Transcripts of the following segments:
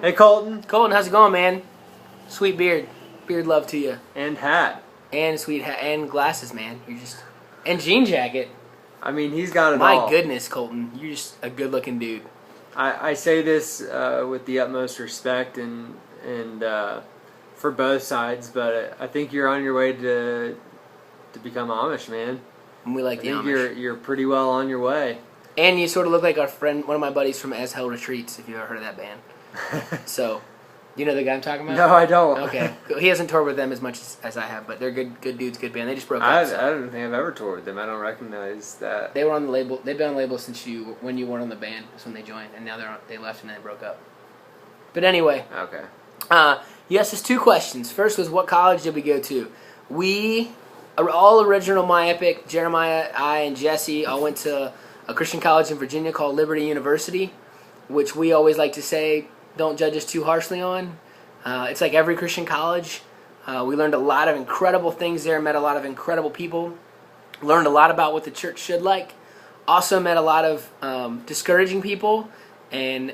Hey, Colton. Colton, how's it going, man? Sweet beard. Beard love to you. And hat. And sweet hat. And glasses, man. You're just... And jean jacket. I mean, he's got it My all. goodness, Colton. You're just a good-looking dude. I say this with the utmost respect and for both sides, but I think you're on your way to become Amish, man. And we like the I think Amish. you're pretty well on your way. And you sort of look like our friend, one of my buddies from As Hell Retreats, if you've ever heard of that band. So, you know the guy I'm talking about? No, I don't. Okay. He hasn't toured with them as much as I have, but they're good dudes, good band. They just broke up. I so. don't think I've ever toured with them. I don't recognize that. They were on the label. They've been on the label since when you weren't on the band. That's when they joined, and now they left and then they broke up. But anyway. Okay. You asked us two questions. First was, what college did we go to? We, all original My Epic, Jeremiah, I, and Jesse all went to a Christian college in Virginia called Liberty University, which we always like to say, don't judge us too harshly on. It's like every Christian college. We learned a lot of incredible things there, met a lot of incredible people, learned a lot about what the church should like, also met a lot of discouraging people, and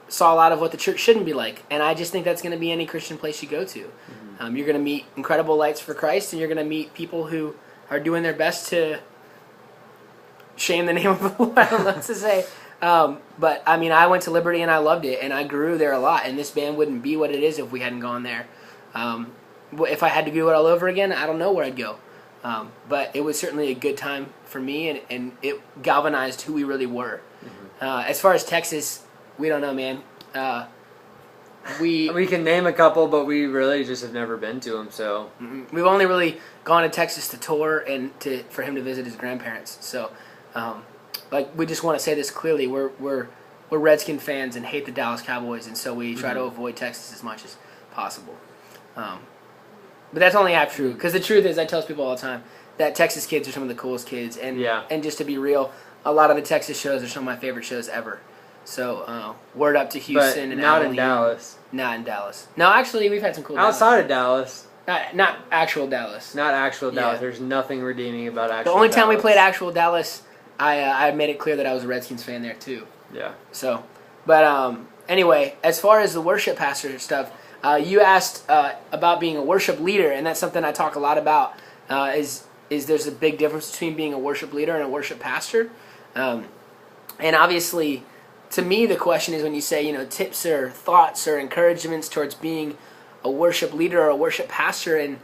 saw a lot of what the church shouldn't be like. And I just think that's going to be any Christian place you go to. Mm-hmm. You're going to meet incredible lights for Christ, and you're going to meet people who are doing their best to shame the name of the Lord. I don't know what to say. But, I mean, I went to Liberty and I loved it, and I grew there a lot, and this band wouldn't be what it is if we hadn't gone there. If I had to do it all over again, I don't know where I'd go. But it was certainly a good time for me, and it galvanized who we really were. Mm-hmm. As far as Texas, we don't know, man. We can name a couple, but we really just have never been to them, so... We've only really gone to Texas to tour and for him to visit his grandparents, so... we just want to say this clearly. We're Redskin fans and hate the Dallas Cowboys, and so we try to avoid Texas as much as possible. But that's only half true, because the truth is, I tell people all the time that Texas kids are some of the coolest kids, and just to be real, a lot of the Texas shows are some of my favorite shows ever. So word up to Houston, but and not Abilene. in Dallas. Not in Dallas. No, actually, we've had some cool outside of Dallas. Not actual Dallas. Not actual Dallas. Yeah. There's nothing redeeming about actual. The only Dallas. time we played actual Dallas, I made it clear that I was a Redskins fan there too. Yeah. So, but anyway, as far as the worship pastor stuff, you asked about being a worship leader, and that's something I talk a lot about. Is there's a big difference between being a worship leader and a worship pastor, and obviously, to me, the question is when you say tips or thoughts or encouragements towards being a worship leader or a worship pastor, and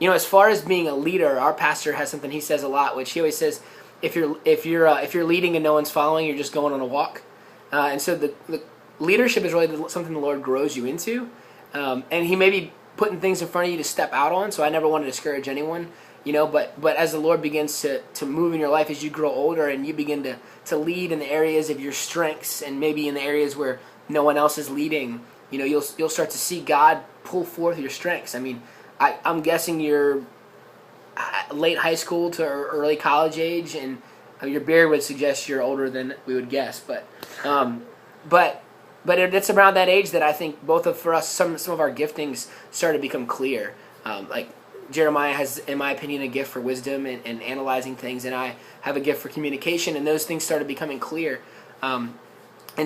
as far as being a leader, our pastor has something he says a lot, which he always says. If you're leading and no one's following, you're just going on a walk, and so the leadership is really something the Lord grows you into, and He may be putting things in front of you to step out on. So I never want to discourage anyone, But as the Lord begins to move in your life as you grow older and you begin to lead in the areas of your strengths and maybe in the areas where no one else is leading, you'll start to see God pull forth your strengths. I mean, I'm guessing you're late high school to early college age, and your beard would suggest you're older than we would guess. But it's around that age that I think for us, some of our giftings start to become clear. Like Jeremiah has, in my opinion, a gift for wisdom and analyzing things, and I have a gift for communication, and those things started becoming clear. And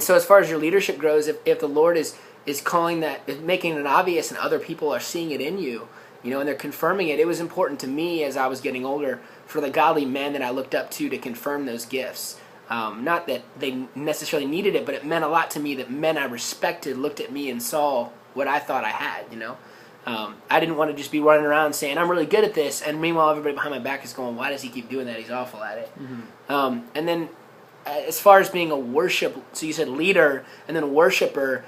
so as far as your leadership grows, if the Lord is calling that, making it obvious, and other people are seeing it in you, and they're confirming it. It was important to me as I was getting older for the godly men that I looked up to confirm those gifts. Not that they necessarily needed it, but it meant a lot to me that men I respected looked at me and saw what I thought I had, I didn't want to just be running around saying, I'm really good at this, and meanwhile everybody behind my back is going, why does he keep doing that? He's awful at it. Mm-hmm. And then as far as being a worship, so you said leader and then a worshiper,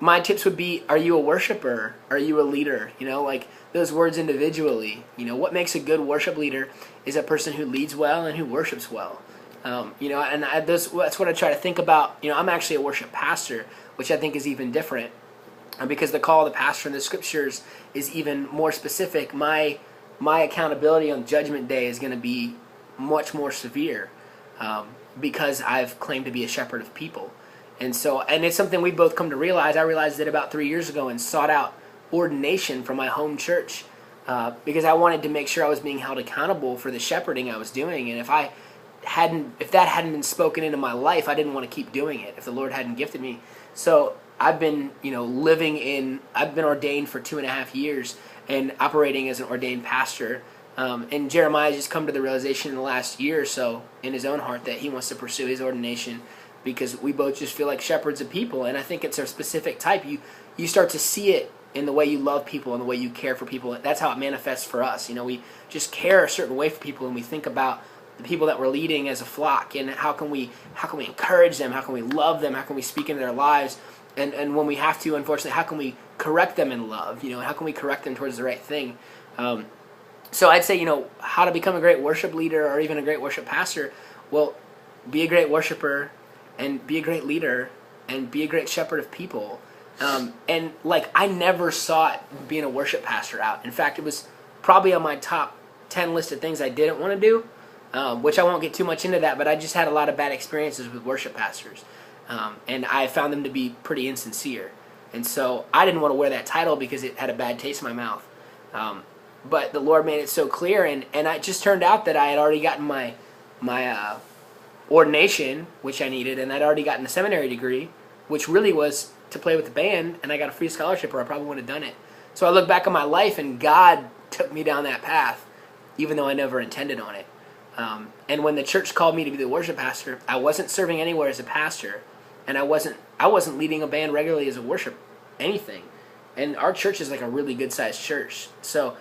my tips would be, are you a worshiper? Are you a leader? Like those words individually. What makes a good worship leader is a person who leads well and who worships well. And that's what I try to think about. I'm actually a worship pastor, which I think is even different because the call of the pastor in the scriptures is even more specific. My accountability on Judgment Day is going to be much more severe because I've claimed to be a shepherd of people. And it's something we both come to realize. I realized it about 3 years ago and sought out ordination from my home church because I wanted to make sure I was being held accountable for the shepherding I was doing. And if that hadn't been spoken into my life, I didn't want to keep doing it if the Lord hadn't gifted me. So I've been, I've been ordained for 2.5 years and operating as an ordained pastor. And Jeremiah just come to the realization in the last year or so in his own heart that he wants to pursue his ordination because we both just feel like shepherds of people. And I think it's a specific type. You start to see it in the way you love people and the way you care for people. That's how it manifests for us. We just care a certain way for people, and we think about the people that we're leading as a flock, and how can we encourage them, how can we love them, how can we speak into their lives, and when we have to, unfortunately, how can we correct them in love, how can we correct them towards the right thing. So I'd say, how to become a great worship leader or even a great worship pastor. Well, be a great worshiper and be a great leader and be a great shepherd of people. And I never sought being a worship pastor out. In fact, it was probably on my top 10 list of things I didn't want to do, which I won't get too much into that, but I just had a lot of bad experiences with worship pastors. And I found them to be pretty insincere. And so I didn't want to wear that title because it had a bad taste in my mouth. But the Lord made it so clear, and it just turned out that I had already gotten my ordination, which I needed, and I'd already gotten a seminary degree, which really was to play with the band, and I got a free scholarship, or I probably wouldn't have done it. So I look back on my life, and God took me down that path, even though I never intended on it. And when the church called me to be the worship pastor, I wasn't serving anywhere as a pastor, and I wasn't leading a band regularly as a worship anything. And our church is a really good-sized church. So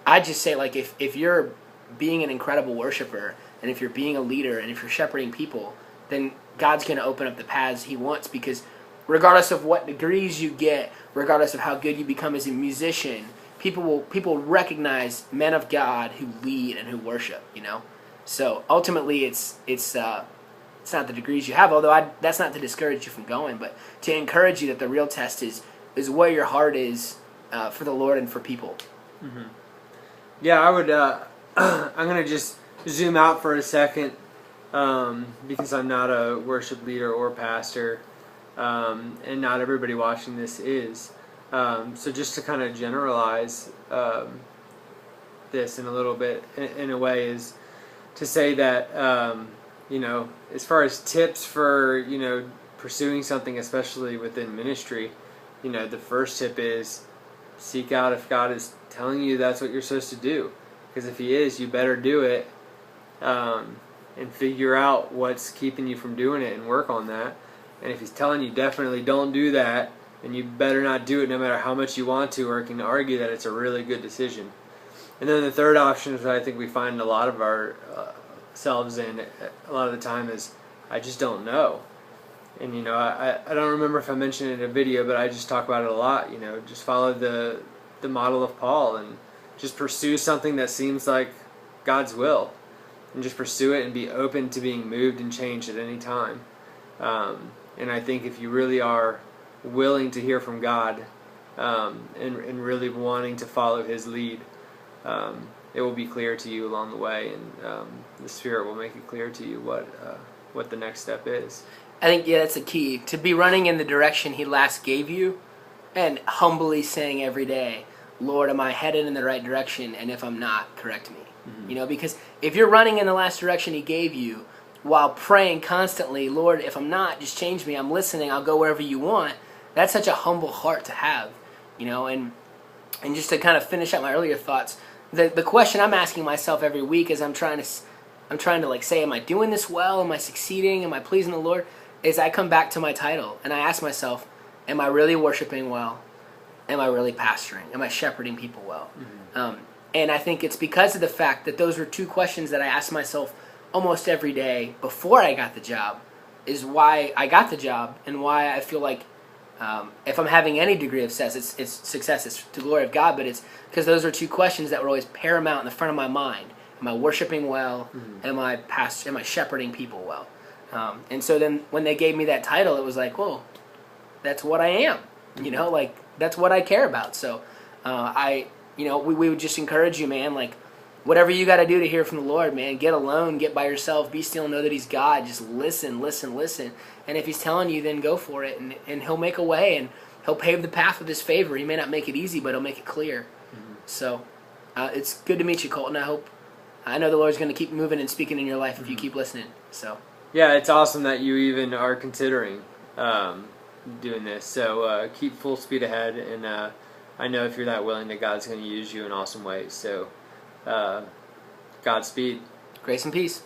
I just say, if you're being an incredible worshiper, and if you're being a leader, and if you're shepherding people, then God's going to open up the paths He wants, because regardless of what degrees you get, regardless of how good you become as a musician, people recognize men of God who lead and who worship. So ultimately, it's not the degrees you have. Although that's not to discourage you from going, but to encourage you that the real test is where your heart is for the Lord and for people. Mm-hmm. Yeah, I would. I'm gonna just zoom out for a second because I'm not a worship leader or pastor. And not everybody watching this is. So just to kind of generalize this in a little bit, in a way, is to say that, as far as tips for, pursuing something, especially within ministry, the first tip is seek out if God is telling you that's what you're supposed to do. Because if He is, you better do it and figure out what's keeping you from doing it and work on that. And if He's telling you definitely don't do that, then you better not do it no matter how much you want to, or can argue that it's a really good decision. And then the third option, which I think we find a lot of ourselves in a lot of the time, is I just don't know. And I don't remember if I mentioned it in a video, but I just talk about it a lot. Just follow the model of Paul and just pursue something that seems like God's will, and just pursue it and be open to being moved and changed at any time. And I think if you really are willing to hear from God and really wanting to follow His lead, it will be clear to you along the way, and the Spirit will make it clear to you what the next step is. I think, that's the key. To be running in the direction He last gave you, and humbly saying every day, Lord, am I headed in the right direction? And if I'm not, correct me. Mm-hmm. Because if you're running in the last direction He gave you, while praying constantly, Lord, if I'm not, just change me. I'm listening. I'll go wherever you want. That's such a humble heart to have, And just to kind of finish up my earlier thoughts, the question I'm asking myself every week as I'm trying to say, am I doing this well? Am I succeeding? Am I pleasing the Lord? Is I come back to my title and I ask myself, am I really worshiping well? Am I really pastoring? Am I shepherding people well? Mm-hmm. And I think it's because of the fact that those were two questions that I asked myself almost every day before I got the job, is why I got the job, and why I feel like if I'm having any degree of success, it's success, it's to the glory of God, but it's because those are two questions that were always paramount in the front of my mind. Am I worshiping well? Mm-hmm. Am I shepherding people well? And so then when they gave me that title, it was like, whoa, that's what I am. Mm-hmm. That's what I care about. So we would just encourage you, man, whatever you got to do to hear from the Lord, man, get alone, get by yourself, be still, know that He's God. Just listen. And if He's telling you, then go for it, and He'll make a way, and He'll pave the path with His favor. He may not make it easy, but He'll make it clear. Mm-hmm. So it's good to meet you, Colton. I know the Lord's going to keep moving and speaking in your life if you keep listening. So yeah, it's awesome that you even are considering doing this. So keep full speed ahead, and I know if you're that willing, that God's going to use you in awesome ways. So Godspeed. Grace and peace.